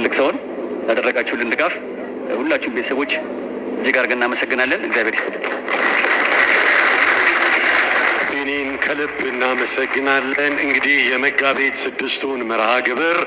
ትልቅ ሰውን ያደረጋችሁልን ድጋፍ ሁላችሁም ቤተሰቦች እጅግ አድርገን እናመሰግናለን። እግዚአብሔር ይስጥልኝ። ቢኒን ከልብ እናመሰግናለን። እንግዲህ የመጋቢት 6ቱን መርሃ ግብር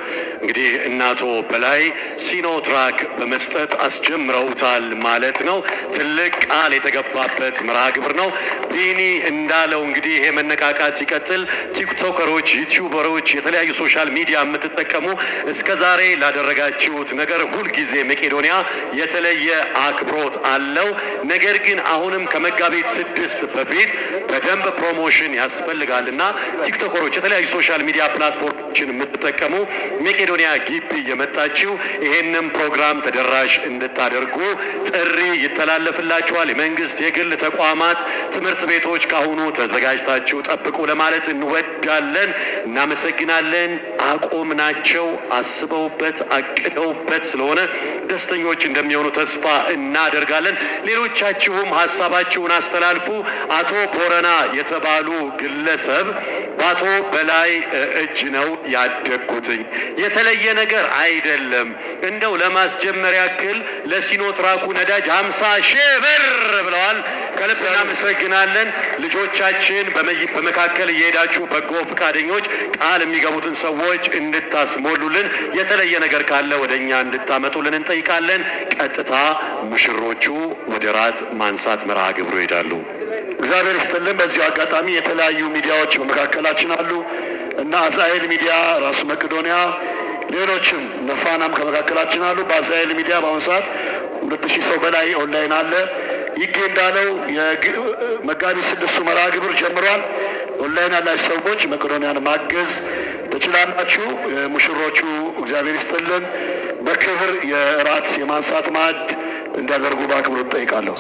እንግዲህ እናቶ በላይ ሲኖትራክ በመስጠት አስጀምረውታል ማለት ነው። ትልቅ ቃል የተገባበት መርሃ ግብር ነው። ቢኒ እንዳለው እንግዲህ ይሄ መነቃቃት ሲቀጥል ቲክቶከሮች፣ ዩቲዩበሮች፣ የተለያዩ ሶሻል ሚዲያ የምትጠቀሙ እስከ ዛሬ ላደረጋችሁት ነገር ሁልጊዜ መቄዶንያ የተለየ አክብሮት አለው። ነገር ግን አሁንም ከመጋቢት 6 በፊት በደንብ ፕሮሞሽን ያስፈልጋልና ቲክቶከሮች፣ የተለያዩ ሶሻል ሚዲያ ፕላትፎርሞችን የምትጠቀሙ መቄዶንያ ግቢ የመጣችሁ ይሄንን ፕሮግራም ተደራሽ እንድታደርጉ ጥሪ ይተላለፍላችኋል። የመንግስት የግል ተቋማት፣ ትምህርት ቤቶች ካሁኑ ተዘጋጅታችሁ ጠብቁ ለማለት እንወዳለን። እናመሰግናለን። አቆምናቸው አስበውበት አቅደውበት ስለሆነ ደስተኞች እንደሚሆኑ ተስፋ እናደርጋለን። ሌሎቻችሁም ሀሳባችሁን አስተላልፉ። አቶ ቦረና የተባሉ ግለሰብ በአቶ በላይ እጅ ነው ያደግኩትኝ፣ የተለየ ነገር አይደለም፣ እንደው ለማስጀመሪያ ያክል ለሲኖትራኩ ነዳጅ 50 ሺህ ብር ብለዋል። ከልብ እናመሰግናለን። ልጆቻችን በመካከል እየሄዳችሁ በጎ ፈቃደኞች ቃል የሚገቡትን ሰዎች እንድታስሞሉልን፣ የተለየ ነገር ካለ ወደኛ እንድታመጡልን እንጠይቃለን። ቀጥታ ሙሽሮቹ ወደ ራት ማንሳት መርሃ ግብሩ ይሄዳሉ። እግዚአብሔር ይስጥልን። በዚሁ አጋጣሚ የተለያዩ ሚዲያዎች በመካከላችን አሉ እና አዛኤል ሚዲያ፣ ራሱ መቄዶንያ፣ ሌሎችም ነፋናም ከመካከላችን አሉ። በአዛኤል ሚዲያ በአሁኑ ሰዓት 2000 ሰው በላይ ኦንላይን አለ። ይገ እንዳለው የመጋቢት 6ቱ መርሃ ግብር ጀምሯል። ኦንላይን ያላችሁ ሰዎች መቄዶንያን ማገዝ ትችላላችሁ። ሙሽሮቹ እግዚአብሔር ይስጥልን በክብር የራት የማንሳት ማዕድ እንዲያደርጉ በአክብሮት ጠይቃለሁ።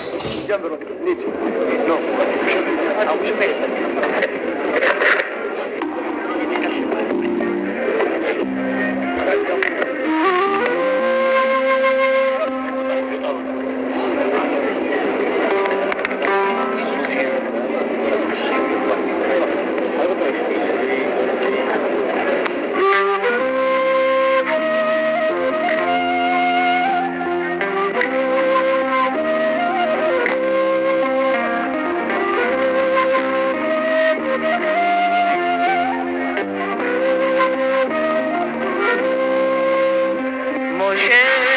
Moshe